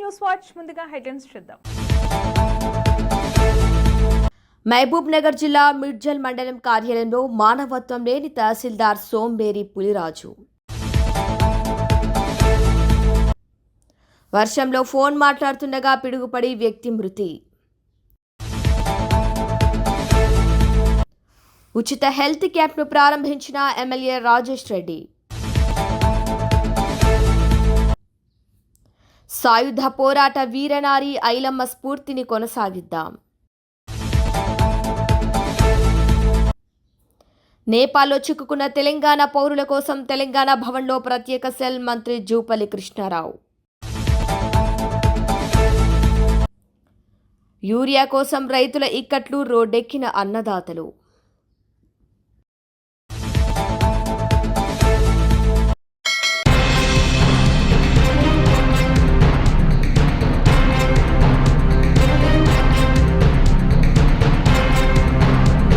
News watch ముందుగా headlines చూద్దాం. మహబూబ్ నగర్ జిల్లా మిర్జల్ మండలం కార్యాలయంలో మానవత్వం లేని తహసీల్దార్ సోంబేరి పులిరాజు. వర్షంలో ఫోన్ మాట్లాడుతుండగా పిడుగుపడి వ్యక్తి మృతి. ఉచిత హెల్త్ క్యాంప్ను ప్రారంభించిన ఎమ్మెల్యే రాజేష్ రెడ్డి. సాయుధ పోరాట వీరనారి ఐలమ్మ స్ఫూర్తిని కొనసాగిద్దాం. నేపాల్లో చిక్కుకున్న తెలంగాణ పౌరుల కోసం తెలంగాణ భవన్లో ప్రత్యేక సెల్ మంత్రి జూపల్లి కృష్ణారావు. యూరియా కోసం రైతుల ఇక్కట్లు, రోడ్డెక్కిన అన్నదాతలు.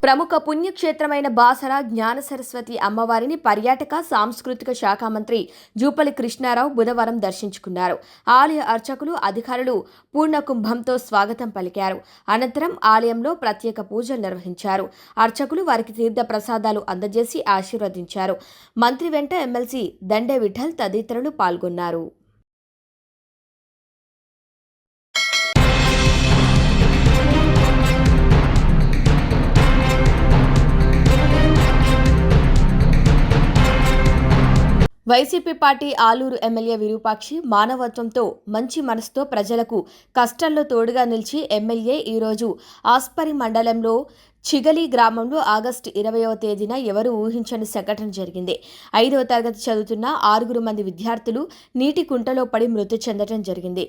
ప్రముఖ పుణ్యక్షేత్రమైన బాసర జ్ఞాన సరస్వతి అమ్మవారిని పర్యాటక సాంస్కృతిక శాఖ మంత్రి జూపల్లి కృష్ణారావు బుధవారం దర్శించుకున్నారు. ఆలయ అర్చకులు, అధికారులు పూర్ణకుంభంతో స్వాగతం పలికారు. అనంతరం ఆలయంలో ప్రత్యేక పూజలు నిర్వహించారు. అర్చకులు వారికి తీర్థ ప్రసాదాలు అందజేసి ఆశీర్వదించారు. మంత్రి వెంట ఎమ్మెల్సీ దండే విఠల్ తదితరులు పాల్గొన్నారు. వైసీపీ పార్టీ ఆలూరు ఎమ్మెల్యే విరూపాక్షి మానవత్వంతో, మంచి మనసుతో ప్రజలకు కష్టంలో తోడుగా నిలిచి ఎమ్మెల్యే ఈరోజు ఆస్పరి మండలంలో చిగలి గ్రామంలో ఆగస్టు 20వ తేదీన ఎవరు ఊహించని సంఘటన జరిగింది. 5వ తరగతి చదువుతున్న 6 మంది విద్యార్థులు నీటి కుంటలో పడి మృతి చెందడం జరిగింది.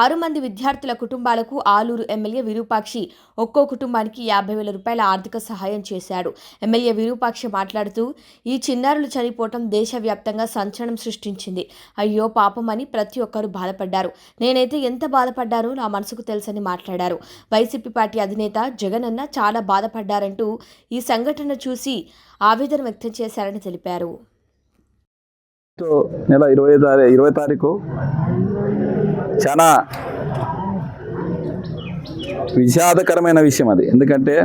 6 మంది విద్యార్థుల కుటుంబాలకు ఆలూరు ఎమ్మెల్యే విరూపాక్షి ఒక్కో కుటుంబానికి 50,000 రూపాయల ఆర్థిక సహాయం చేశాడు. ఎమ్మెల్యే విరూపాక్షి మాట్లాడుతూ, ఈ చిన్నారులు చనిపోవటం దేశవ్యాప్తంగా సంచలనం సృష్టించింది. అయ్యో పాపం అని ప్రతి ఒక్కరూ బాధపడ్డారు. నేనైతే ఎంత బాధపడ్డానో నా మనసుకు తెలుసని మాట్లాడారు. వైసీపీ పార్టీ అధినేత జగనన్న చాలా బాధపడ్డారంటూ ఈ సంఘటన చూసి ఆవేదన వ్యక్తం చేశారని తెలిపారు. నెల 20 తారీఖు చాలా విషాదకరమైన విషయం అది. ఎందుకంటే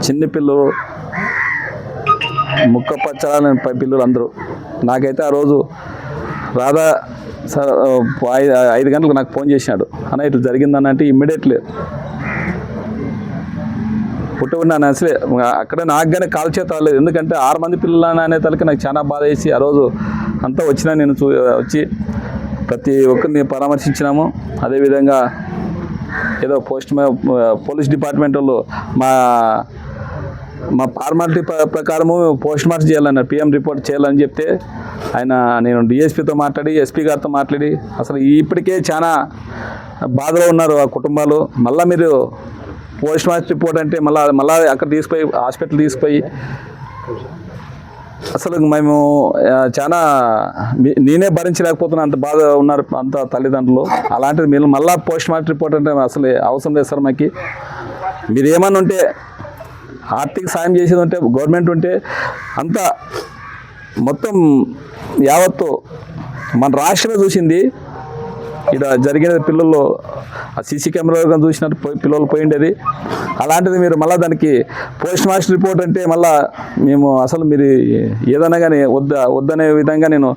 చిన్నపిల్లలు, ముక్క పచ్చాలని పిల్లలు అందరూ. నాకైతే ఆ రోజు రాధా సార్ 5 గంటలకు నాకు ఫోన్ చేసినాడు, అన్న ఇట్లా జరిగిందనంటే ఇమ్మీడియట్లీ పుట్టుకున్నాను. అసలే అక్కడ నాకు కానీ కాల్ చేత రాలేదు. ఎందుకంటే 6 మంది పిల్లలు అనే తలకి నాకు చాలా బాధ వేసి ఆ రోజు అంతా వచ్చినా నేను వచ్చి ప్రతి ఒక్కరిని పరామర్శించినాము. అదేవిధంగా ఏదో పోలీస్ డిపార్ట్మెంట్ వాళ్ళు మా ఫార్మాలిటీ ప్రకారము పోస్ట్ మార్టం చేయాలన్నారు, పిఎం రిపోర్ట్ చేయాలని చెప్తే నేను డిఎస్పీతో మాట్లాడి, ఎస్పీ గారితో మాట్లాడి అసలు ఇప్పటికే చాలా బాధలో ఉన్నారు ఆ కుటుంబాలు. మళ్ళీ మీరు పోస్ట్ మార్టం రిపోర్ట్ అంటే మళ్ళీ అక్కడ తీసుకుపోయి హాస్పిటల్ తీసుకుపోయి అసలు మేము చాలా నేనే భరించలేకపోతున్నా, అంత బాధ ఉన్నారు అంత తల్లిదండ్రులు. అలాంటిది మీరు మళ్ళీ పోస్ట్ మార్టం రిపోర్ట్ అంటే అసలు అవసరం లేదు సార్. మాకు మీరు ఏమన్నా ఉంటే ఆర్థిక సాయం చేసేది ఉంటే గవర్నమెంట్ ఉంటే అంతా మొత్తం యావత్తు మన రాష్ట్రమే చూసింది. ఇక్కడ జరిగిన పిల్లల్లో సీసీ కెమెరాగా చూసినట్టు పిల్లలు పోయిండేది. అలాంటిది మీరు మళ్ళీ దానికి పోస్ట్ మార్టం రిపోర్ట్ అంటే మళ్ళీ మేము అసలు మీరు ఏదైనా కానీ వద్దనే విధంగా నేను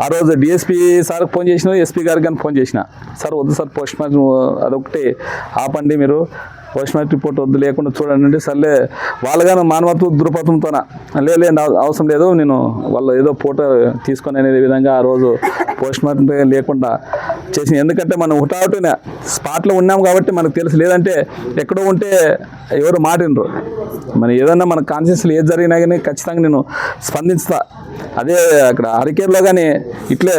ఆ రోజు డిఎస్పీ సార్కి ఫోన్ చేసిన, ఎస్పీ గారికి కానీ ఫోన్ చేసిన. సార్ వద్దు సార్, పోస్ట్ మార్టం అదొకటి ఆపండి, మీరు పోస్ట్ మార్టం రిపోర్ట్ వద్దు లేకుండా చూడండి. సర్లే వాళ్ళగానే మానవత్వ దృక్పథంతో లేదు అవసరం లేదు, నేను వాళ్ళు ఏదో ఫోటో తీసుకొని అనే విధంగా ఆ రోజు పోస్ట్ మార్టం లేకుండా చేసిన. ఎందుకంటే మనం హుటాహుటిన స్పాట్లో ఉన్నాం కాబట్టి మనకు తెలుసు. లేదంటే ఎక్కడో ఉంటే ఎవరు మాటినరు. మన ఏదన్నా మన కాన్షియస్లో ఏది జరిగినా కానీ ఖచ్చితంగా నేను స్పందిస్తా. అదే అక్కడ హరికేర్లో కానీ ఇట్లే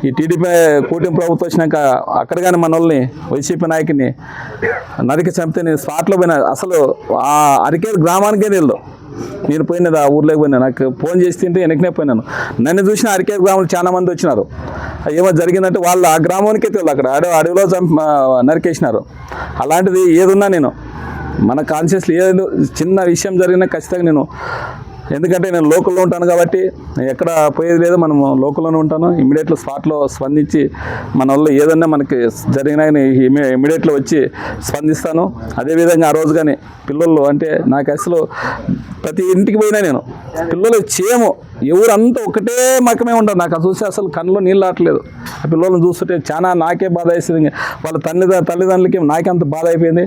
ఈ టీడీపీ కూటమి ప్రభుత్వం వచ్చినాక అక్కడ కానీ మన వాళ్ళని వైసీపీ నాయకుని నరికి చంపితే నేను స్పాట్లో పోయినా. అసలు ఆ అరికేరు గ్రామానికే నేను పోయినది, ఆ ఊర్లోకి పోయినా. నాకు ఫోన్ చేసి తింటే వెనకనే పోయినాను. నన్ను చూసిన అరికేరు గ్రామంలో చాలా మంది వచ్చినారు. ఏమో జరిగిందంటే వాళ్ళు ఆ గ్రామానికే తెలియదు, అక్కడ అడవిలో నరికేసినారు. అలాంటిది ఏదున్నా నేను మన కాన్షియస్లో ఏదో చిన్న విషయం జరిగినా ఖచ్చితంగా నేను ఎందుకంటే నేను లోకల్లో ఉంటాను కాబట్టి ఎక్కడ పోయేది లేదు, మనం లోకల్లోనే ఉంటాను. ఇమ్మీడియట్లో స్పాట్లో స్పందించి మన వల్ల ఏదన్నా మనకి జరిగినా ఇమ్మీడియట్లో వచ్చి స్పందిస్తాను. అదేవిధంగా ఆ రోజు కానీ పిల్లలు అంటే నాకు అసలు ప్రతి ఇంటికి పోయినా నేను పిల్లలు చేయము ఎవరంతా ఒకటే మకమే ఉంటారు. నాకు చూస్తే అసలు కళ్ళలో నీళ్ళు రావట్లేదు. ఆ పిల్లలను చూస్తుంటే చాలా నాకే బాధ వేస్తుంది. వాళ్ళ తల్లిదండ్రులకి నాకే అంత బాధ అయిపోయింది.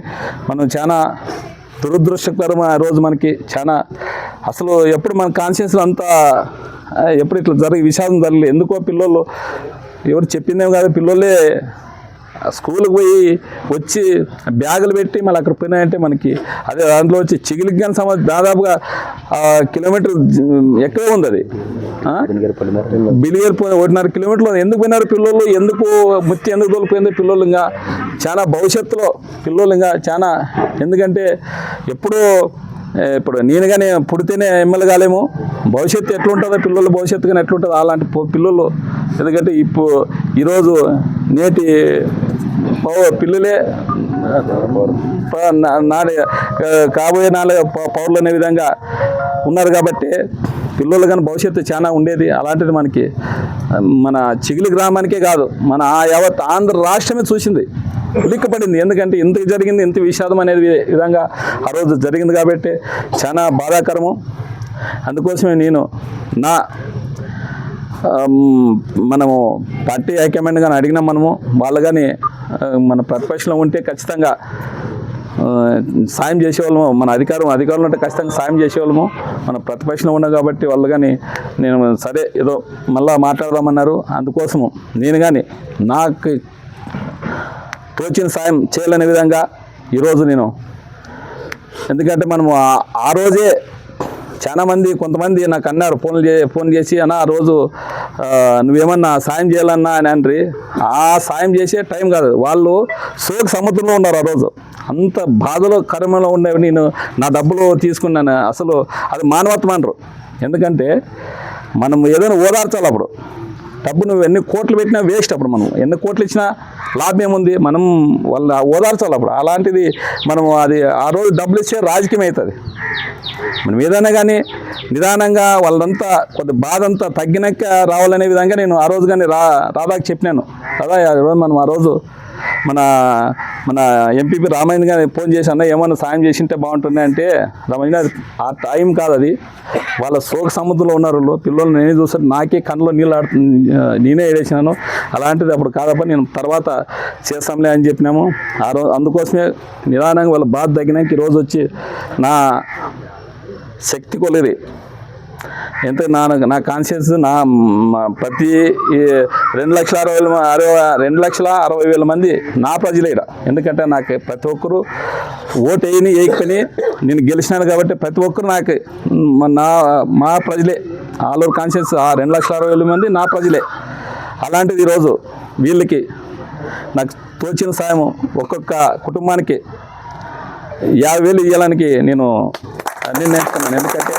మనం చాలా దురదృష్టకరం ఆ రోజు మనకి చాలా అసలు ఎప్పుడు మన కాన్షియస్లో అంతా ఎప్పుడు ఇట్లా విషాదం జరగలేదు. ఎందుకో పిల్లలు ఎవరు చెప్పిందేమో కాదు, పిల్లలే స్కూల్కి పోయి వచ్చి బ్యాగులు పెట్టి మళ్ళీ అక్కడ పోయినాయంటే మనకి అదే దాంట్లో వచ్చి చిగిలికి కానీ దాదాపుగా కిలోమీటర్ ఎక్కడే ఉంది అది. బిలిగేరు 1.5 కిలోమీటర్లు ఎందుకు పోయినారు పిల్లలు, ఎందుకు ముత్తి ఎందుకు తోలిపోయింది పిల్లలు. ఇంకా చాలా భవిష్యత్తులో పిల్లలు ఇంకా చాలా, ఎందుకంటే ఇప్పుడు నేను కానీ పుడితేనే ఎమ్మెల్యే కాలేము, భవిష్యత్తు ఎట్లుంటుందో పిల్లల భవిష్యత్తు కానీ ఎట్లుంటుందో అలాంటి పిల్లలు. ఎందుకంటే ఈరోజు నేటి పిల్లలే కాబోయే పౌరులు అనే విధంగా ఉన్నారు కాబట్టి పిల్లలు కానీ భవిష్యత్తు చాలా ఉండేది. అలాంటిది మనకి మన చిగిలి గ్రామానికే కాదు, మన యావత్ ఆంధ్ర రాష్ట్రమే చూసింది, ఉలిక్కపడింది. ఎందుకంటే ఇంత జరిగింది, ఇంత విషాదం అనేది విధంగా ఆ రోజు జరిగింది కాబట్టి చాలా బాధాకరము. అందుకోసమే నేను మనము పార్టీ హైకమాండ్ కానీ అడిగినాం, మనము వాళ్ళు కానీ మన ప్రతిపక్షంలో ఉంటే ఖచ్చితంగా సాయం చేసేవాళ్ళము, మన అధికారులు ఉంటే ఖచ్చితంగా సాయం చేసేవాళ్ళము. మన ప్రతిపక్షంలో ఉన్నాం కాబట్టి వాళ్ళు కానీ నేను సరే ఏదో మళ్ళా మాట్లాడదామన్నారు. అందుకోసము నేను కానీ నాకు తోచిన సాయం చేయాలనే విధంగా ఈరోజు నేను, ఎందుకంటే మనము ఆ రోజే చాలామంది కొంతమంది నాకు అన్నారు, ఫోన్ చేసి అన్న ఆ రోజు నువ్వేమన్నా సాయం చేయాలన్నా అని అంటారు. ఆ సాయం చేసే టైం కాదు, వాళ్ళు సముద్రంలో ఉన్నారు. ఆ రోజు అంత బాధలో కర్మలో ఉండేవి. నేను నా డబ్బులు తీసుకున్నాను, అసలు అది మానవత్వం అనరు. ఎందుకంటే మనం ఏదైనా ఓదార్చాలి. అప్పుడు డబ్బు నువ్వు ఎన్ని కోట్లు పెట్టినా వేస్ట్. అప్పుడు మనం ఎన్ని కోట్లు ఇచ్చినా లాభం ఏముంది, మనం వాళ్ళ ఓదార్చాలి. అప్పుడు అలాంటిది మనం అది ఆ రోజు డబ్బులు ఇచ్చే రాజకీయం అవుతుంది. మనం ఏదైనా కానీ నిదానంగా వాళ్ళంతా కొద్ది బాధ అంతా తగ్గినాక రావాలనే విధంగా నేను ఆ రోజు కానీ రాధాకి చెప్పినాను. రాధా మనం ఆ రోజు మన ఎంపీపీ రామయ్య గారు ఫోన్ చేసి అన్న ఏమన్నా సాయం చేసింటే బాగుంటుంది అంటే, రామయ్య ఆ టైం కాదు అది, వాళ్ళ సముద్రంలో ఉన్నారు పిల్లలు. నేనే చూస్తే నాకే కళ్ళలో నీళ్ళు నేనే ఏడేసినాను. అలాంటిది అప్పుడు కాదప్ప, నేను తర్వాత చేస్తాంలే అని చెప్పినాము. ఆ రోజు అందుకోసమే నిదానంగా వాళ్ళ బాధ తగ్గినాక ఈరోజు వచ్చి నా శక్తి కొలిది ఎంత నా కాన్షియస్ ప్రతి 2,60,000 మంది నా ప్రజలే. ఎందుకంటే నాకు ప్రతి ఒక్కరు ఓటు వేయకపోయి నేను గెలిచినాను కాబట్టి ప్రతి ఒక్కరు నాకు మా ప్రజలే. ఆల్ ఓవర్ కాన్షియస్ 2,60,000 మంది నా ప్రజలే. అలాంటిది ఈరోజు వీళ్ళకి నాకు తోచిన సాయం ఒక్కొక్క కుటుంబానికి 50,000 ఇవ్వడానికి నేను నిర్ణయించుకున్నాను. ఎందుకంటే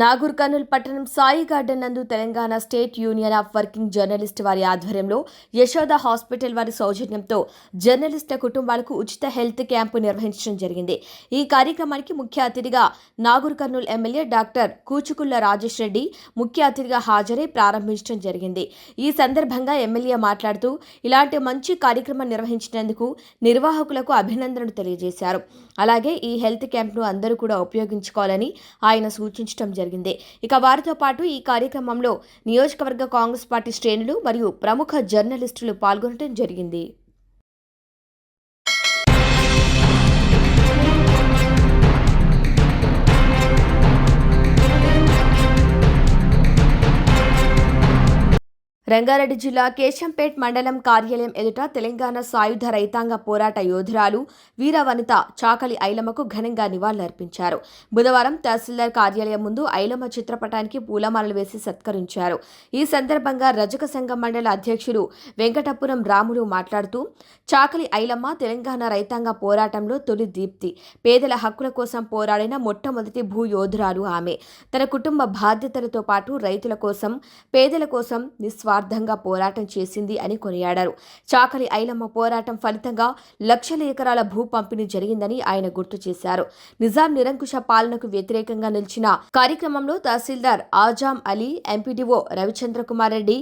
నాగూర్ కర్నూల్ పట్టణం సాయి గార్డెన్ నందు Telangana state union of working journalist వారి ఆధ్వర్యంలో యశోద హాస్పిటల్ వారి సౌజన్యంతో జర్నలిస్టుల కుటుంబాలకు ఉచిత హెల్త్ క్యాంపు నిర్వహించడం జరిగింది. ఈ కార్యక్రమానికి ముఖ్య అతిథిగా నాగూర్ కర్నూల్ ఎమ్మెల్యే డాక్టర్ కూచుకుళ్ల రాజేష్ రెడ్డి ముఖ్య అతిథిగా హాజరై ప్రారంభించడం జరిగింది. ఈ సందర్భంగా ఎమ్మెల్యే మాట్లాడుతూ ఇలాంటి మంచి కార్యక్రమం నిర్వహించినందుకు నిర్వాహకులకు అభినందనలు తెలియజేశారు. అలాగే ఈ హెల్త్ క్యాంప్ను అందరూ కూడా ఉపయోగించుకోవాలని ఆయన సూచించడం జరిగింది. ఇక వారితో పాటు ఈ కార్యక్రమంలో నియోజకవర్గ కాంగ్రెస్ పార్టీ శ్రేణులు మరియు ప్రముఖ జర్నలిస్టులు పాల్గొనడం జరిగింది. రంగారెడ్డి జిల్లా కేశంపేట్ మండలం కార్యాలయం ఎదుట తెలంగాణ సాయుధ రైతాంగ పోరాట యోధురాలు వీరవనిత చాకలి ఐలమ్మకు ఘనంగా నివాళులర్పించారు. బుధవారం తహసీల్దార్ కార్యాలయం ముందు ఐలమ్మ చిత్రపటానికి పూలమాలలు వేసి సత్కరించారు. ఈ సందర్భంగా రజక సంఘం మండల అధ్యక్షులు వెంకటపురం రాములు మాట్లాడుతూ, చాకలి ఐలమ్మ తెలంగాణ రైతాంగ పోరాటంలో తొలి దీప్తి. పేదల హక్కుల కోసం పోరాడిన మొట్టమొదటి భూయోధురాలు ఆమె. తన కుటుంబ బాధ్యతలతో పాటు రైతుల కోసం, పేదల కోసం నిస్వార్థంగా పోరాటం చేసింది అని కొనియాడారు. చాకలి ఐలమ్మ పోరాటం ఫలితంగా లక్షల ఎకరాల భూ పంపిణీ జరిగిందని ఆయన గుర్తు చేశారు. నిజాం నిరంకుశ పాలనకు వ్యతిరేకంగా నిలిచిన కార్యక్రమంలో tahsildar Azam Ali, MPDO Ravichandra Kumar Reddy,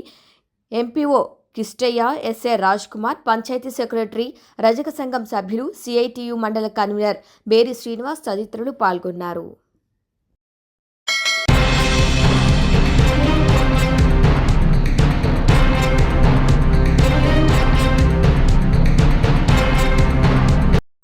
MPO Kishtaiah, SI Raj Kumar, panchayat secretary, రజక సంఘం సభ్యులు, సిఐటియు మండల కన్వీనర్ బేరి శ్రీనివాస్ తదితరులు పాల్గొన్నారు.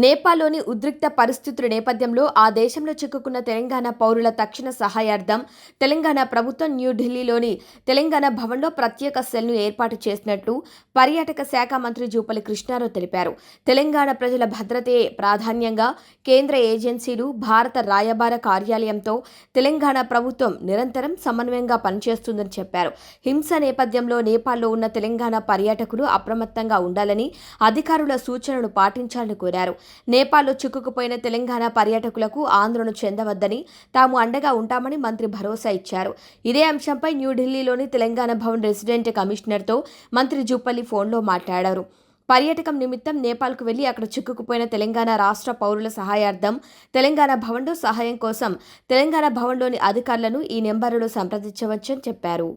నేపాల్లోని ఉద్రిక్త పరిస్థితుల నేపథ్యంలో ఆ దేశంలో చిక్కుకున్న తెలంగాణ పౌరుల తక్షణ సహాయార్థం తెలంగాణ ప్రభుత్వం న్యూఢిల్లీలోని తెలంగాణ భవన్లో ప్రత్యేక సెల్ను ఏర్పాటు చేసినట్లు పర్యాటక శాఖ మంత్రి జూపల్లి కృష్ణారావు తెలిపారు. తెలంగాణ ప్రజల భద్రతే ప్రాధాన్యంగా కేంద్ర ఏజెన్సీలు, భారత రాయబార కార్యాలయంతో తెలంగాణ ప్రభుత్వం నిరంతరం సమన్వయంగా పనిచేస్తుందని చెప్పారు. హింస నేపథ్యంలో నేపాల్లో ఉన్న తెలంగాణ పర్యాటకులు అప్రమత్తంగా ఉండాలని, అధికారుల సూచనలు పాటించాలని కోరారు. నేపాల్లో చిక్కుకుపోయిన తెలంగాణ పర్యాటకులకు ఆందోళన చెందవద్దని, తాము అండగా ఉంటామని మంత్రి భరోసా ఇచ్చారు. ఇదే అంశంపై న్యూఢిల్లీలోని తెలంగాణ భవన్ రెసిడెంట్ కమిషనర్తో మంత్రి జూపల్లి ఫోన్లో మాట్లాడారు. పర్యాటకం నిమిత్తం నేపాల్కు వెళ్లి అక్కడ చిక్కుకుపోయిన తెలంగాణ రాష్ట్ర పౌరుల సహాయార్థం తెలంగాణ భవన్లో సహాయం కోసం తెలంగాణ భవన్లోని అధికారులను ఈ నెంబరులో సంప్రదించవచ్చని చెప్పారు.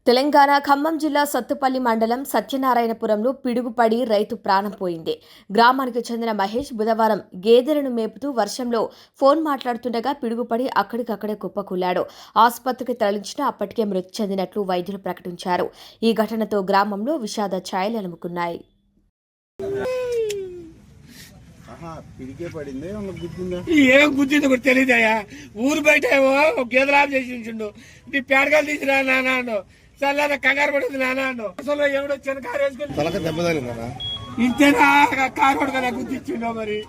తెలంగాణ ఖమ్మం జిల్లా సత్తుపల్లి మండలం సత్యనారాయణపురంలో పిడుగుపడి రైతు ప్రాణం పోయింది. గ్రామానికి చెందిన మహేష్ బుధవారం గేదెలను మేపుతూ వర్షంలో ఫోన్ మాట్లాడుతుండగా పిడుగుపడి అక్కడికక్కడే కుప్పకూలాడు. ఆసుపత్రికి తరలించినా అప్పటికే మృతి చెందినట్లు వైద్యులు ప్రకటించారు. ఈ ఘటనతో గ్రామంలో విషాద ఛాయలు అలుముకున్నాయి. ఏం గుద్దింది కూడా తెలియదయ్యా. ఊరు బయట గేదెలాభ చేసి ఉంచుండు, నీ పేడగాలు తీసిరా నాన్న, చల్లార కంగారు పడుతుంది నాన్న. అసలు ఎవడొచ్చాను కారు వేసుకొని దెబ్బతలిందా ఇంతేనా కారు పడు కదా గుర్తించిండో మరి.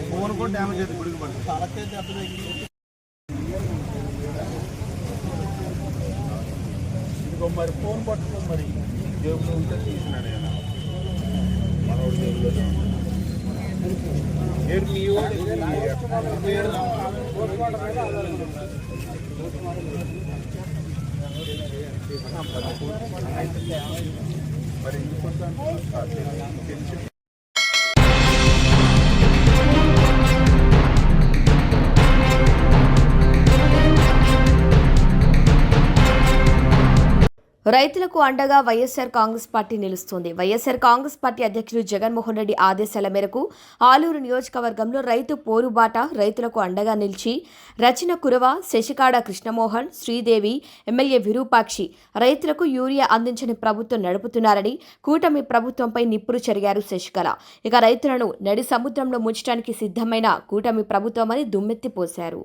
ఫోన్ కూడా డ్యామేజ్ అయితే గుడికి పడుతుంది. మరి ఫోన్ పట్టుకో, మరి జేబులో ఉంటే తీసినాడు మనోడు జేబులో. మీ మరి తెలిసి రైతులకు అండగా వైఎస్ఆర్ కాంగ్రెస్ పార్టీ నిలుస్తోంది. వైఎస్ఆర్ కాంగ్రెస్ పార్టీ అధ్యక్షుడు జగన్మోహన్ రెడ్డి ఆదేశాల మేరకు ఆలూరు నియోజకవర్గంలో రైతు పోరుబాట రైతులకు అండగా నిలిచి రచన కురవ, శశికాడ కృష్ణమోహన్, శ్రీదేవి, ఎమ్మెల్యే విరూపాక్షి రైతులకు యూరియా అందించని ప్రభుత్వం నడుపుతున్నారని కూటమి ప్రభుత్వంపై నిప్పులు చెరిగారు శశికళ. ఇక రైతులను నడి సముద్రంలో ముంచడానికి సిద్ధమైన కూటమి ప్రభుత్వమని దుమ్మెత్తిపోశారు.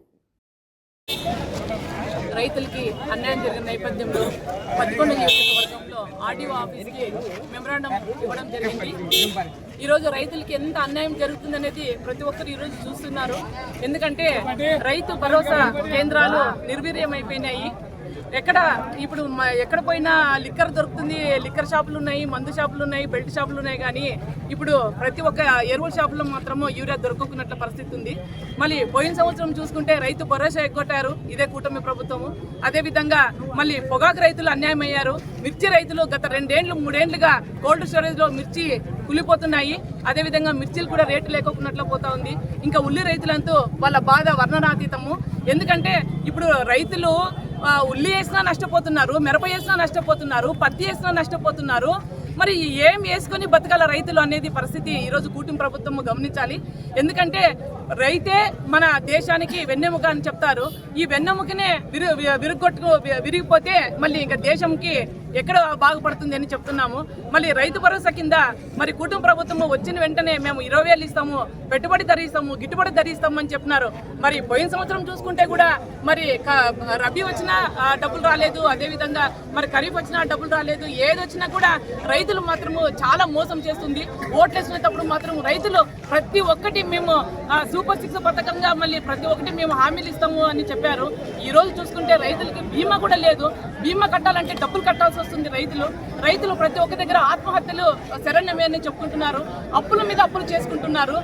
రైతులకి అన్యాయం జరిగిన నేపథ్యంలో 11 నియోజకవర్గంలో ఆర్డీఓ ఆఫీస్కి మెమరాండం ఇవ్వడం జరిగింది. ఈరోజు రైతులకి ఎంత అన్యాయం జరుగుతుందనేది ప్రతి ఒక్కరు ఈరోజు చూస్తున్నారు. ఎందుకంటే రైతు భరోసా కేంద్రాలు నిర్వీర్యమైపోయినాయి. ఎక్కడ పోయినా లిక్కర్ దొరుకుతుంది, లిక్కర్ షాపులు ఉన్నాయి, మందు షాపులు ఉన్నాయి, బెల్ట్ షాపులు ఉన్నాయి. కానీ ఇప్పుడు ప్రతి ఒక్క ఎరువుల షాపులో మాత్రము యూరియా దొరకకున్నట్ల పరిస్థితి ఉంది. మళ్ళీ పోయిన సంవత్సరం చూసుకుంటే రైతు భరోసా ఎగ్గొట్టారు ఇదే కూటమి ప్రభుత్వము. అదేవిధంగా మళ్ళీ పొగాకు రైతులు అన్యాయం అయ్యారు. మిర్చి రైతులు గత 2-3 ఏళ్లుగా కోల్డ్ స్టోరేజ్లో మిర్చి కులిపోతున్నాయి. అదేవిధంగా మిర్చిలు కూడా రేటు లేకోకున్నట్లు పోతా ఉంది. ఇంకా ఉల్లి రైతులంతా వాళ్ళ బాధ వర్ణనాతీతము. ఎందుకంటే ఇప్పుడు రైతులు ఉల్లి వేసినా నష్టపోతున్నారు, మిరప వేసినా నష్టపోతున్నారు, పత్తి వేసినా నష్టపోతున్నారు. మరి ఏం వేసుకొని బతకాల రైతులు అనేది పరిస్థితి ఈరోజు కూటమి ప్రభుత్వం గమనించాలి. ఎందుకంటే రైతే మన దేశానికి వెన్నెముక అని చెప్తారు. ఈ వెన్నెముకనే విరిగిపోతే మళ్ళీ ఇంకా దేశంకి ఎక్కడ బాగుపడుతుంది అని చెప్తున్నాము. మళ్ళీ రైతు భరోసా కింద మరి కూటమి ప్రభుత్వం వచ్చిన వెంటనే మేము 20,000 ఇస్తాము, పెట్టుబడి ధర ఇస్తాము, గిట్టుబడి ధర ఇస్తాము అని చెప్తున్నారు. మరి పోయిన సంవత్సరం చూసుకుంటే కూడా మరి రబీ వచ్చినా డబ్బులు రాలేదు, అదేవిధంగా మరి ఖరీఫ్ వచ్చినా డబ్బులు రాలేదు. ఏది వచ్చినా కూడా రైతులు మాత్రము చాలా మోసం చేస్తుంది. ఓట్లు వేసుకునేటప్పుడు మాత్రం రైతులు ప్రతి ఒక్కటి మేము సూపర్ 6 పథకంగా మళ్ళీ ప్రతి ఒక్కటి మేము హామీలు ఇస్తాము అని చెప్పారు. ఈ రోజు చూసుకుంటే రైతులకి బీమా కూడా లేదు. బీమా కట్టాలంటే డబ్బులు కట్టాల్సి వస్తుంది. రైతులు ప్రతి ఒక్క దగ్గర ఆత్మహత్యలు శరణ్యమే అని చెప్పుకుంటున్నారు. అప్పుల మీద అప్పులు చేసుకుంటున్నారు.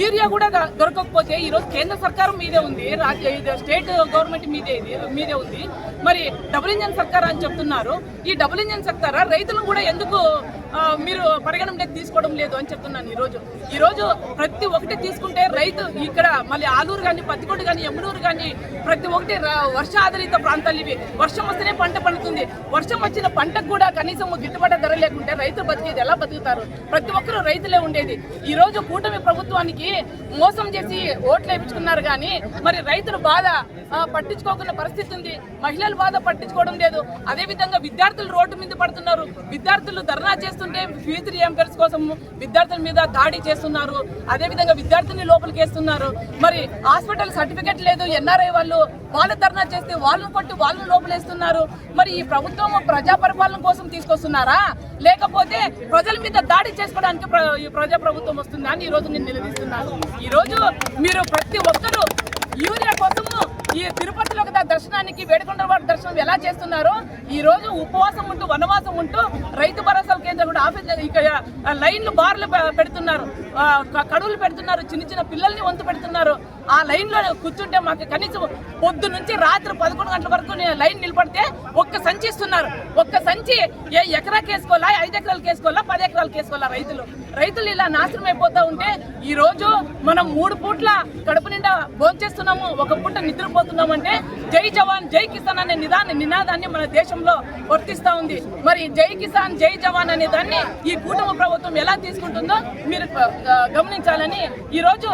యూరియా కూడా దొరకకపోతే ఈరోజు కేంద్ర సర్కారు మీదే ఉంది, స్టేట్ గవర్నమెంట్ మీదే ఉంది. మరి డబుల్ ఇంజన్ సర్కార్ అని చెప్తున్నారు. ఈ డబుల్ ఇంజన్ సర్కార్ రైతులను కూడా ఎందుకు మీరు పరిగణనలోకి తీసుకోవడం లేదు అని చెప్తున్నాను. ఈరోజు ప్రతి ఒక్కటి తీసుకుంటే రైతు ఇక్కడ మళ్ళీ ఆలూరు కానీ, పత్తికొండ కానీ, ఎమ్మడూరు కానీ ప్రతి ఒక్కటి వర్ష ఆధారిత ప్రాంతాలు ఇవి. వర్షం వస్తేనే పంట పండుతుంది. వర్షం వచ్చిన పంటకు కూడా కనీసం గిట్టుబాటు ధర లేకుంటే రైతులు బతికేది ఎలా బతుకుతారు? ప్రతి ఒక్కరూ రైతులే ఉండేది. ఈ రోజు కూటమి ప్రభుత్వానికి మోసం చేసి ఓట్లు వేయించుకున్నారు కానీ మరి రైతులు బాధ పట్టించుకోకుండా పరిస్థితి ఉంది. మహిళలు బాధ పట్టించుకోవడం లేదు. అదేవిధంగా విద్యార్థులు రోడ్డు మీద పడుతున్నారు. విద్యార్థులు ధర్నా చేస్తుంటే ఫీజు రియంబర్స్ కోసం విద్యార్థుల మీద దాడి చేస్తున్నారు. అదేవిధంగా విద్యార్థిని లోపలికి వేస్తున్నారు. మరి హాస్పిటల్ సర్టిఫికెట్ లేదు. ఎన్ఆర్ఐ వాళ్ళు ధర్నా చేస్తే వాళ్ళని కొట్టి వాళ్ళని లోపలేస్తున్నారు. మరి ఈ ప్రభుత్వం ప్రజా పరిపాలన కోసం తీసుకొస్తున్నారా, లేకపోతే ప్రజల మీద దాడి చేసుకోవడానికి ఈ ప్రజా ప్రభుత్వం వస్తుందా అని ఈరోజు నేను నిలదీస్తున్నాను. ఈరోజు మీరు ప్రతి ఒక్కరూ యూరియా కోసము ఈ తిరుపతిలో దర్శనానికి వేడుకొండలవాడ దర్శనం ఎలా చేస్తున్నారో ఈ రోజు ఉపవాసం ఉంటూ వనవాసం ఉంటూ రైతు భరోసా కేంద్రం కూడా ఆఫీస్ ఇక్కడ లైన్లు బార్లు పెడుతున్నారు, కడువులు పెడుతున్నారు, చిన్న చిన్న పిల్లల్ని వంతు పెడుతున్నారు. ఆ లైన్లో కూర్చుంటే మాకు కనీసం పొద్దు నుంచి రాత్రి 11 గంటల వరకు లైన్ నిలబడితే ఒక్క సంచి ఇస్తున్నారు. ఒక్క సంచి ఎకరాకి వేసుకోవాలా, 5 ఎకరాలకు వేసుకోవాలా, 10 ఎకరాలకు వేసుకోవాలా? రైతులు ఇలా నాశనం అయిపోతా ఉంటే ఈ రోజు మనం 3 పూట్ల కడుపు నిండా భోంచేస్తున్నాము, ఒక పూట నిద్రపోతున్నామంటే జై జవాన్ జై కిసాన్ అనే నినాదాన్ని మన దేశంలో వర్తిస్తా ఉంది. మరి జై కిసాన్ జై జవాన్ అనే దాన్ని ఈ కూటమి ప్రభుత్వం ఎలా తీసుకుంటుందో మీరు గమనించాలని ఈ రోజు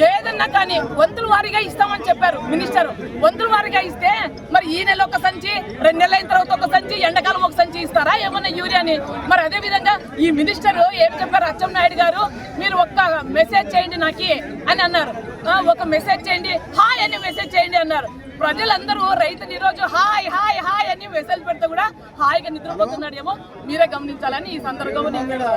ఏదన్నా కానీ వంతుల వారీగా ఇస్తామని చెప్పారు మినిస్టర్. వంతుల వారీగా ఇస్తే మరి ఈ నెల ఒక సంచి, 2 నెలల అయిన తర్వాత ఒక సంచి, ఎండాకాలం ఒక సంచి ఇస్తారా ఏమన్నా యూరియాని? మరి అదే విధంగా ఈ మినిస్టర్ ఏం చెప్పారు, అచ్చెన్నాయుడు గారు, మీరు ఒక్క మెసేజ్ చేయండి నాకి అని అన్నారు. ఒక మెసేజ్ చేయండి, హాయ్ అని మెసేజ్ చేయండి అన్నారు. ప్రజలందరూ రైతులు ఈరోజు హాయ్ హాయ్ హాయ్ అని మెసేజ్ పెడితే కూడా హాయిగా నిద్రపోతున్నాడేమో మీరే గమనించాలని ఈ సందర్భంగా నేను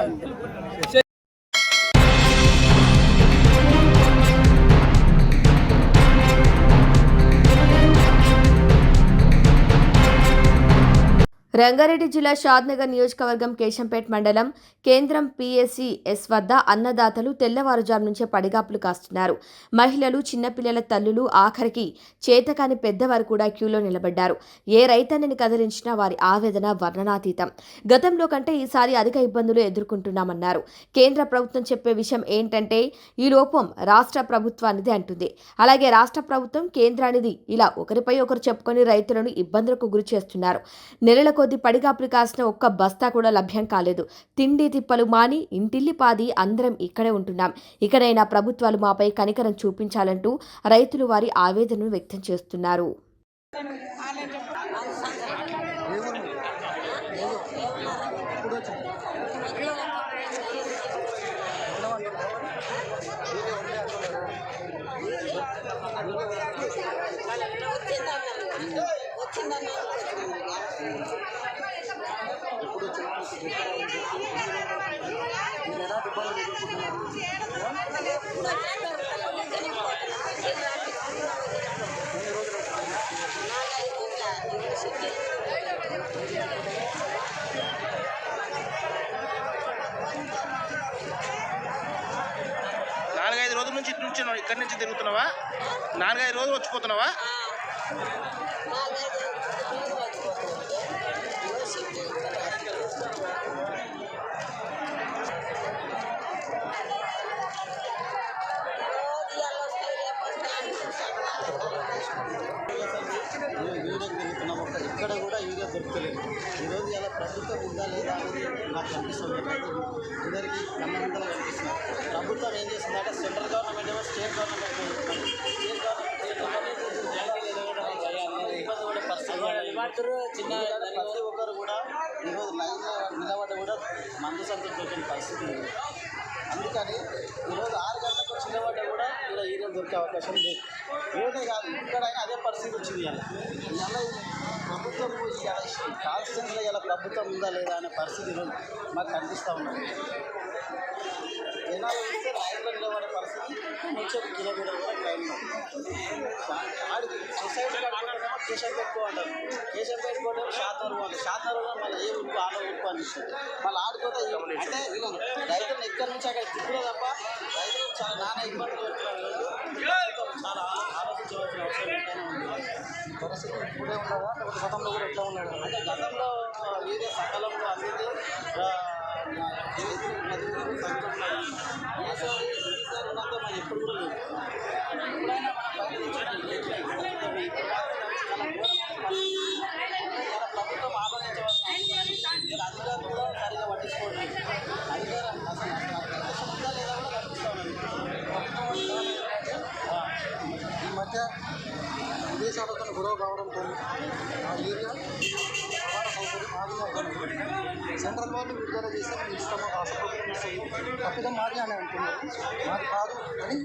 రంగారెడ్డి జిల్లా షాద్నగర్ నియోజకవర్గం కేశంపేట్ మండలం కేంద్రం PSCS వద్ద అన్నదాతలు తెల్లవారుజాము నుంచే పడిగాపులు కాస్తున్నారు. మహిళలు, చిన్నపిల్లల తల్లులు, ఆఖరికి చేతకాని పెద్దవారు కూడా క్యూలో నిలబడ్డారు. ఏ రైతన్నని కదిలించినా వారి ఆవేదన వర్ణనాతీతం. గతంలో కంటే ఈసారి అధిక ఇబ్బందులు ఎదుర్కొంటున్నామన్నారు. కేంద్ర ప్రభుత్వం చెప్పే విషయం ఏంటంటే ఈ లోపం రాష్ట్ర ప్రభుత్వానిది అంటుంది. అలాగే రాష్ట్ర ప్రభుత్వం కేంద్రానిది ఇలా ఒకరిపై ఒకరు చెప్పుకొని రైతులను ఇబ్బందులకు గురి చేస్తున్నారు. నెలల కొద్ది పడిగాపులు కాసిన ఒక్క బస్తా కూడా లభ్యం కాలేదు. తిండి తిప్పలు మాని ఇంటిల్లిపాది అందరం ఇక్కడే ఉంటున్నాం. ఇకనైనా ప్రభుత్వాలు మాపై కనికరం చూపించాలంటూ రైతులు వారి ఆవేదనను వ్యక్తం చేస్తున్నారు. నాలుగైదు రోజుల నుంచి ఇక్కడి నుంచి తిరుగుతున్నావా? 4-5 రోజులు వచ్చిపోతున్నావా? ప్రభుత్వం ఉందా లేదా అనేది నాకు కనిపిస్తుంది. అందరికీ కన్నమందరూ కనిపిస్తున్నారు. ప్రభుత్వం ఏం చేస్తుందంటే సెంట్రల్ గవర్నమెంట్ ఏమో స్టేట్ గవర్నమెంట్ ఇబ్బంది పడే పరిస్థితి. ప్రతి ఒక్కరు కూడా ఈరోజు లైన్లో నిలబడ్డ కూడా మందు సంతృప్తి దొరికిన పరిస్థితి ఉంది. అందుకని ఈరోజు 6 గంటలకు చిన్నవాడ కూడా ఇలా ఈరోజు దొరికే అవకాశం లేదు. ఈరోజే కాదు, ఇక్కడైనా అదే పరిస్థితి వచ్చింది. ఇలా ప్రభుత్వం కాన్స్టెన్స్లో ఇలా ప్రభుత్వం ఉందా లేదా అనే పరిస్థితి మాకు కనిపిస్తూ ఉన్నది. జనాలు వస్తే లైన్లో నిలబడే పరిస్థితి కొంచెం కిలోమీటర్ కూడా లైన్లో ఆడికి సొసైటీ కట్టుకుంటేమో కేశం పెట్టుకోంటారు. కేశం పెట్టుకుంటే శాతవరం మళ్ళీ ఏ ఉప్పు ఆడ ఉప్పు అనిపిస్తుంది. మళ్ళీ ఆడిపోతే అంటే రైతులను ఎక్కడి నుంచి అక్కడ తిప్పుడే తప్ప రైతులు చాలా నానా ఇబ్బంది పడుతున్నారు. చాలా ఆలోచించవలసిన అవసరం ఎంతైనా ఉంది. పరిస్థితి ఇప్పుడే ఉన్నదా లేకపోతే గతంలో కూడా ఎట్లా ఉన్నాడు అంటే గతంలో ఏదో సకాలంలో అందింది ఈసారి ఉన్నంత మనం ఎప్పుడు కూడా లేదు. ఎప్పుడైనా మన ప్రభుత్వం ఆలోచించవలసిన అధికారులు కూడా సరిగా పట్టించుకోవడం అధికారం అసలు ఉందా లేదా కూడా కనిపిస్తూ ఉన్నది. ఈ మధ్య విదేశాలతో గొడవ కావడంతో ఆ ఏరియా రవాణా సౌకర్యం ఆగిపోతుంది. సెంట్రల్ వాళ్ళు విడుదల చేస్తే మేము ఇస్తాము, రాష్ట్ర ప్రభుత్వం ఇస్తుంది. తప్పిదం మాది అని అంటున్నారు. మాది కాదు అని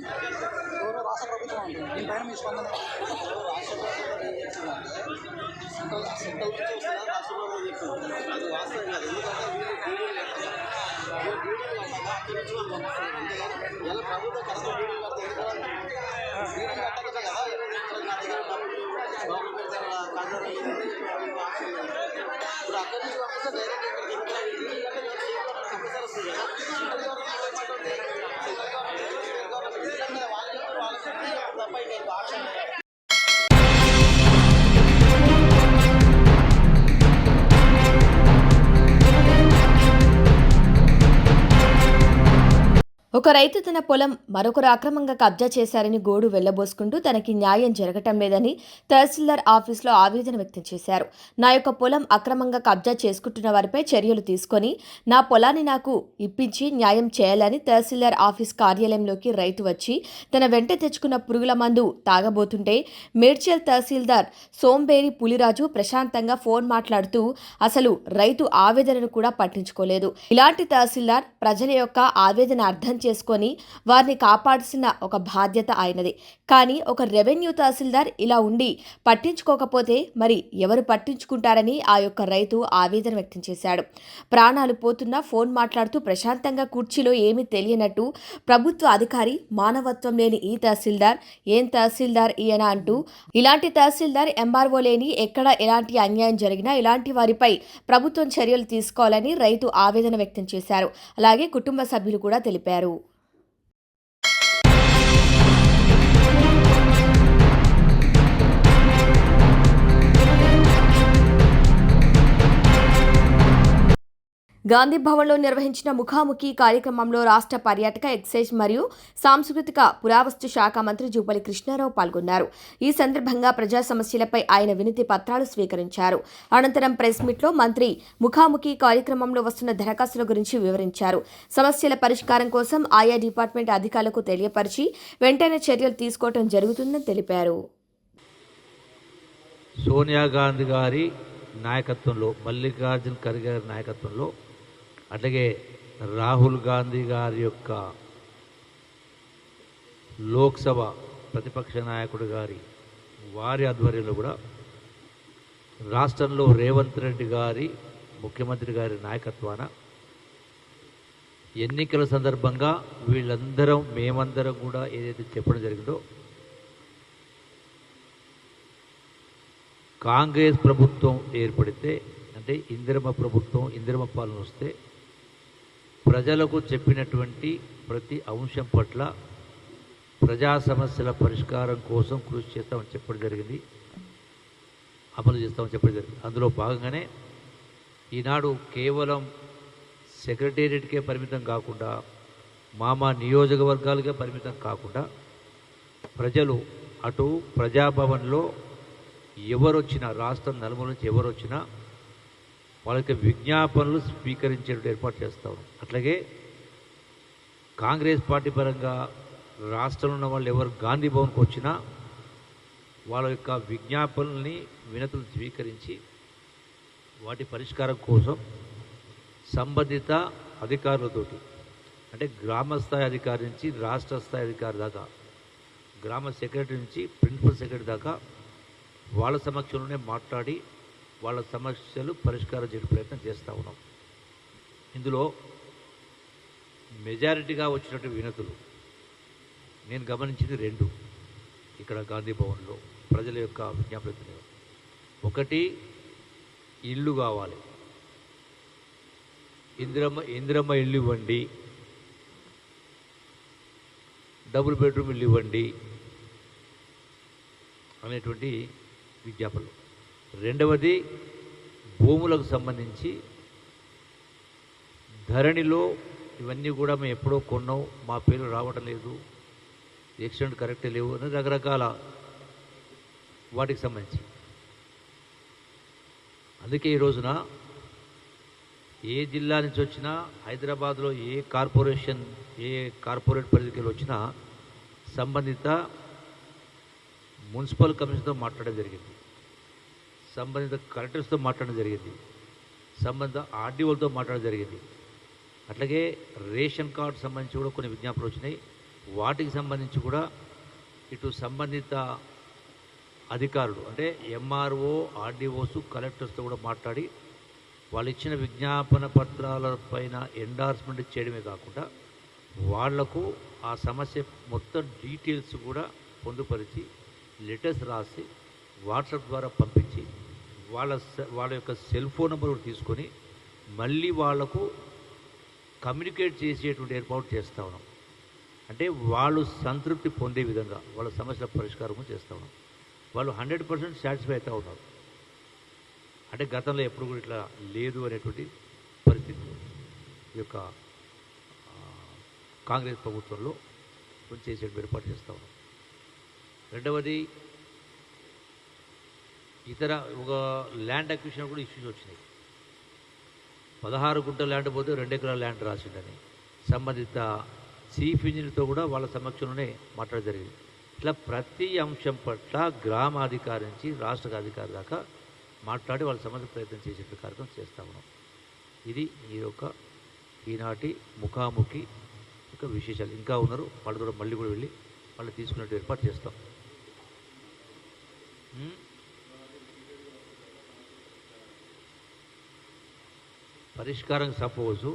ఎవరో రాష్ట్ర ప్రభుత్వం అంటున్నారు. దీనిపైన మీ స్పందన? రాష్ట్ర ప్రభుత్వం ఏం చేస్తుందంటే సెంట్రల్ నుంచి వస్తుందా రాష్ట్ర ప్రభుత్వం చెప్తుంది. అది వాస్తవం కాదు. ఎందుకంటే వీళ్ళు ప్రభుత్వం కరెక్ట్ డీడీలు కడతారు కదా. డీడీలు కట్టలేదు కదా. నా దగ్గర డబ్బులు గవర్నమెంట్ పెడతారు కాంట్రాక్ట్ ఇప్పుడు అక్కడి నుంచి పంపిస్తే డైరెక్ట్ డీడీలు అంటే కంపల్సరీ వస్తుంది కదా. సెంట్రల్ గవర్నమెంట్ వాళ్ళకి తప్ప ఇంక ఆప్షన్ లేదు. ఒక రైతు తన పొలం మరొకరు అక్రమంగా కబ్జా చేశారని గోడు వెళ్లబోసుకుంటూ తనకి న్యాయం జరగటం లేదని తహసీల్దార్ ఆఫీసులో ఆవేదన వ్యక్తం చేశారు. నా యొక్క పొలం అక్రమంగా కబ్జా చేసుకుంటున్న వారిపై చర్యలు తీసుకొని నా పొలాన్ని నాకు ఇప్పించి న్యాయం చేయాలని తహసీల్దార్ ఆఫీస్ కార్యాలయంలోకి రైతు వచ్చి తన వెంట తెచ్చుకున్న పురుగుల మందు తాగబోతుంటే మేడ్చల్ తహసీల్దార్ సోంబేరి పులిరాజు ప్రశాంతంగా ఫోన్ మాట్లాడుతూ అసలు రైతు ఆవేదనను కూడా పట్టించుకోలేదు. ఇలాంటి తహసీల్దార్ ప్రజల యొక్క ఆవేదన అర్థం చేసుకొని వారిని కాపాడాల్సిన ఒక బాధ్యత ఆయనది. కానీ ఒక రెవెన్యూ తహసీల్దార్ ఇలా ఉండి పట్టించుకోకపోతే మరి ఎవరు పట్టించుకుంటారని ఆ యొక్క రైతు ఆవేదన వ్యక్తం చేశాడు. ప్రాణాలు పోతున్నా ఫోన్ మాట్లాడుతూ ప్రశాంతంగా కుర్చీలో ఏమీ తెలియనట్టు ప్రభుత్వ అధికారి మానవత్వం లేని ఈ తహసీల్దార్ ఏం తహసీల్దార్ ఈయన అంటూ ఇలాంటి తహసీల్దార్ ఎంఆర్ఓ లేని ఎక్కడ ఎలాంటి అన్యాయం జరిగినా ఇలాంటి వారిపై ప్రభుత్వం చర్యలు తీసుకోవాలని రైతు ఆవేదన వ్యక్తం చేశారు. అలాగే కుటుంబ సభ్యులు కూడా తెలిపారు. గాంధీ భవన్లో నిర్వహించిన ముఖాముఖి కార్యక్రమంలో రాష్ట్ర పర్యాటక, ఎక్సైజ్ మరియు సాంస్కృతిక పురావస్తు శాఖ మంత్రి జూపల్లి కృష్ణారావు పాల్గొన్నారు. ఈ సందర్భంగా ప్రజా సమస్యలపై ఆయన వినతి పత్రాలు స్వీకరించారు. అనంతరం ప్రెస్ మీట్లో మంత్రి ముఖాముఖి కార్యక్రమంలో వస్తున్న దరఖాస్తుల గురించి వివరించారు. సమస్యల పరిష్కారం కోసం ఆయా డిపార్ట్మెంట్ అధికారులకు తెలియపరిచి వెంటనే చర్యలు తీసుకోవడం జరుగుతుందని తెలిపారు. సోనియా గాంధీ గారి నాయకత్వంలో, మల్లికార్జున ఖర్గే గారి నాయకత్వంలో, అట్లాగే రాహుల్ గాంధీ గారి యొక్క లోక్సభ ప్రతిపక్ష నాయకుడు గారి వారి ఆధ్వర్యంలో కూడా రాష్ట్రంలో రేవంత్ రెడ్డి గారి ముఖ్యమంత్రి గారి నాయకత్వాన ఎన్నికల సందర్భంగా మేమందరం కూడా ఏదైతే చెప్పడం జరిగిందో, కాంగ్రెస్ ప్రభుత్వం ఏర్పడితే అంటే ఇందిరమ్మ ప్రభుత్వం, ఇందిరమ్మ పాలన వస్తే ప్రజలకు చెప్పినటువంటి ప్రతి అంశం పట్ల ప్రజా సమస్యల పరిష్కారం కోసం కృషి చేస్తామని చెప్పడం జరిగింది, అమలు చేస్తామని చెప్పడం జరిగింది. అందులో భాగంగానే ఈనాడు కేవలం సెక్రటేరియట్కే పరిమితం కాకుండా, మా నియోజకవర్గాలకే పరిమితం కాకుండా ప్రజలు అటు ప్రజాభవన్లో ఎవరొచ్చినా, రాష్ట్రం నలుమూల నుంచి ఎవరొచ్చినా వాళ్ళ యొక్క విజ్ఞాపనలు స్వీకరించేటట్టు ఏర్పాటు చేస్తా ఉన్నాం. అట్లాగే కాంగ్రెస్ పార్టీ పరంగా రాష్ట్రంలో ఉన్న వాళ్ళు ఎవరు గాంధీ భవన్కి వచ్చినా వాళ్ళ యొక్క విజ్ఞాపనల్ని వినతులు స్వీకరించి వాటి పరిష్కారం కోసం సంబంధిత అధికారులతోటి, అంటే గ్రామ స్థాయి అధికారి నుంచి రాష్ట్ర స్థాయి అధికారి దాకా, గ్రామ సెక్రటరీ నుంచి ప్రిన్సిపల్ సెక్రటరీ దాకా వాళ్ళ సమక్షంలోనే మాట్లాడి వాళ్ళ సమస్యలు పరిష్కారం చేయడం ప్రయత్నం చేస్తూ ఉన్నాం. ఇందులో మెజారిటీగా వచ్చినట్టు వినతులు నేను గమనించింది 2 ఇక్కడ గాంధీ భవన్లో ప్రజల యొక్క విజ్ఞాపన. ఒకటి, ఇల్లు కావాలి, ఇందిరమ్మ ఇల్లు ఇవ్వండి, డబుల్ బెడ్రూమ్ ఇల్లు ఇవ్వండి అనేటువంటి విజ్ఞాపనలు. రెండవది, భూములకు సంబంధించి ధరణిలో ఇవన్నీ కూడా మేము ఎప్పుడో కొన్నాం, మా పేరు రావటం లేదు, ఎక్స్టెంట్ కరెక్టే లేవు అని రకరకాల వాటికి సంబంధించి. అందుకే ఈ రోజున ఏ జిల్లా నుంచి వచ్చినా, హైదరాబాద్లో ఏ కార్పొరేట్ పరిధికి వచ్చినా సంబంధిత మున్సిపల్ కమిషన్తో మాట్లాడడం జరిగింది, సంబంధిత కలెక్టర్స్తో మాట్లాడడం జరిగింది, సంబంధిత ఆర్డీఓలతో మాట్లాడడం జరిగింది. అట్లాగే రేషన్ కార్డు సంబంధించి కూడా కొన్ని విజ్ఞాపనలు వచ్చినాయి. వాటికి సంబంధించి కూడా ఇటు సంబంధిత అధికారులు అంటే ఎంఆర్ఓ, ఆర్డీఓస్, కలెక్టర్స్తో కూడా మాట్లాడి వాళ్ళు ఇచ్చిన విజ్ఞాపన పత్రాల పైన ఎండార్స్మెంట్ చేయడమే కాకుండా వాళ్లకు ఆ సమస్య మొత్తం డీటెయిల్స్ కూడా పొందుపరిచి లెటర్స్ రాసి వాట్సాప్ ద్వారా పంపించి వాళ్ళ యొక్క సెల్ ఫోన్ నెంబర్ కూడా తీసుకొని మళ్ళీ వాళ్లకు కమ్యూనికేట్ చేసేటువంటి ఏర్పాటు చేస్తూ ఉన్నాం. అంటే వాళ్ళు సంతృప్తి పొందే విధంగా వాళ్ళ సమస్యల పరిష్కారం చేస్తూ ఉన్నాం. వాళ్ళు 100% సాటిస్ఫై అవుతూ ఉన్నారు. అంటే గతంలో ఎప్పుడు కూడా ఇట్లా లేదు అనేటువంటి పరిస్థితి ఈ యొక్క కాంగ్రెస్ ప్రభుత్వంలో చేసే ఏర్పాటు చేస్తూ ఉన్నాం. రెండవది, ఇతర ఒక ల్యాండ్ అక్విజిషన్ కూడా ఇష్యూస్ వచ్చినాయి. 16 గుంటల ల్యాండ్ పోతే 2 ఎకరాల ల్యాండ్ రాసిండని సంబంధిత చీఫ్ ఇంజనీర్తో కూడా వాళ్ళ సమక్షంలోనే మాట్లాడడం జరిగింది. ఇట్లా ప్రతి అంశం పట్ల గ్రామాధికారి నుంచి రాష్ట్ర అధికారి దాకా మాట్లాడి వాళ్ళ సమస్య ప్రయత్నం చేసే కార్యక్రమం చేస్తూ ఉన్నాం. ఇది ఈ యొక్క ఈనాటి ముఖాముఖి యొక్క విశేషాలు. ఇంకా ఉన్నారు, వాళ్ళు కూడా మళ్ళీ కూడా వెళ్ళి వాళ్ళు తీసుకున్నట్టు ఏర్పాటు చేస్తాం. పరిష్కారం సపోజు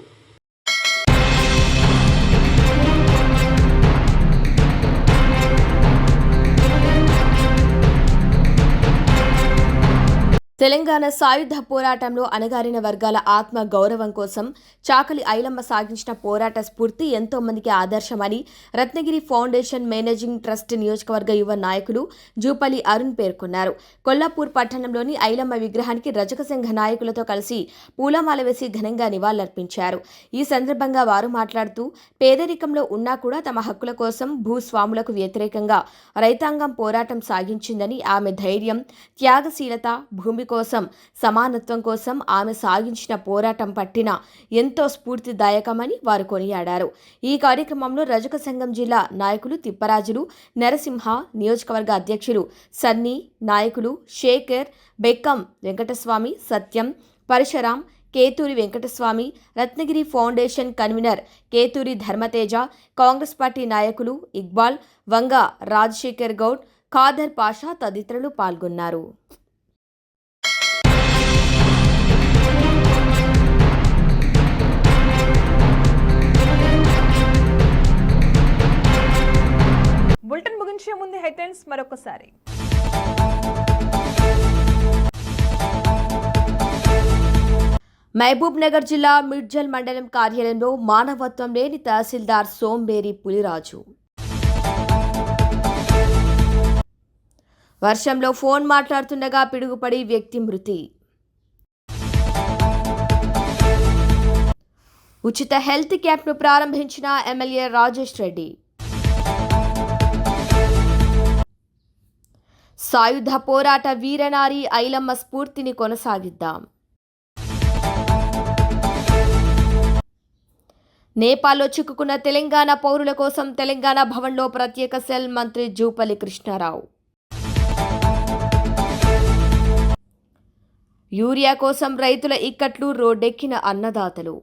తెలంగాణ సాయుధ పోరాటంలో అణగారిన వర్గాల ఆత్మ గౌరవం కోసం చాకలి ఐలమ్మ సాగించిన పోరాట స్ఫూర్తి ఎంతో మందికి ఆదర్శమని రత్నగిరి ఫౌండేషన్ మేనేజింగ్ ట్రస్ట్ నియోజకవర్గ యువ నాయకులు జూపల్లి అరుణ్ పేర్కొన్నారు. కొల్లాపూర్ పట్టణంలోని ఐలమ్మ విగ్రహానికి రజక సంఘ నాయకులతో కలిసి పూలమాల వేసి ఘనంగా నివాళులర్పించారు. ఈ సందర్భంగా వారు మాట్లాడుతూ పేదరికంలో ఉన్నా కూడా తమ హక్కుల కోసం భూస్వాములకు వ్యతిరేకంగా రైతాంగం పోరాటం సాగించిందని, ఆమె ధైర్యం, త్యాగశీలత, భూమి కోసం సమానత్వం కోసం ఆమె సాగించిన పోరాటం పట్టిన ఎంతో స్ఫూర్తిదాయకమని వారు కొనియాడారు. ఈ కార్యక్రమంలో రజక సంఘం జిల్లా నాయకులు తిప్పరాజులు, నరసింహ, నియోజకవర్గ అధ్యక్షులు సన్నీ, నాయకులు Shekar, Bekkam Venkataswamy, Satyam, Parasuram, Keturi Venkataswamy, Ratnagiri foundation convener Keturi Dharmateja, Congress party నాయకులు ఇక్బాల్, వంగ రాజశేఖర్ గౌడ్, ఖాదర్ పాషా తదితరులు పాల్గొన్నారు. బులెటిన్ ముగించే ముందు హెడ్లైన్స్ మరొకసారి. మహబూబ్ నగర్ జిల్లా మిడ్జల్ మండలం కార్యాలయంలో మానవత్వం లేని తహసీల్దార్ సోంబేరి పులిరాజు. వర్షంలో ఫోన్ మాట్లాడుతుండగా పిడుగుపడి వ్యక్తి మృతి. ఉచిత హెల్త్ క్యాంప్ను ప్రారంభించిన ఎమ్మెల్యే రాజేష్ రెడ్డి. సాయుధ పోరాట వీరనారి ఐలమ్మ స్ఫూర్తిని కొనసాగిద్దాం. నేపాల్లో చిక్కుకున్న తెలంగాణ పౌరుల కోసం తెలంగాణ భవన్లో ప్రత్యేక సెల్ మంత్రి జూపల్లి కృష్ణారావు. యూరియా కోసం రైతుల ఇక్కట్లు, రోడ్డెక్కిన అన్నదాతలు.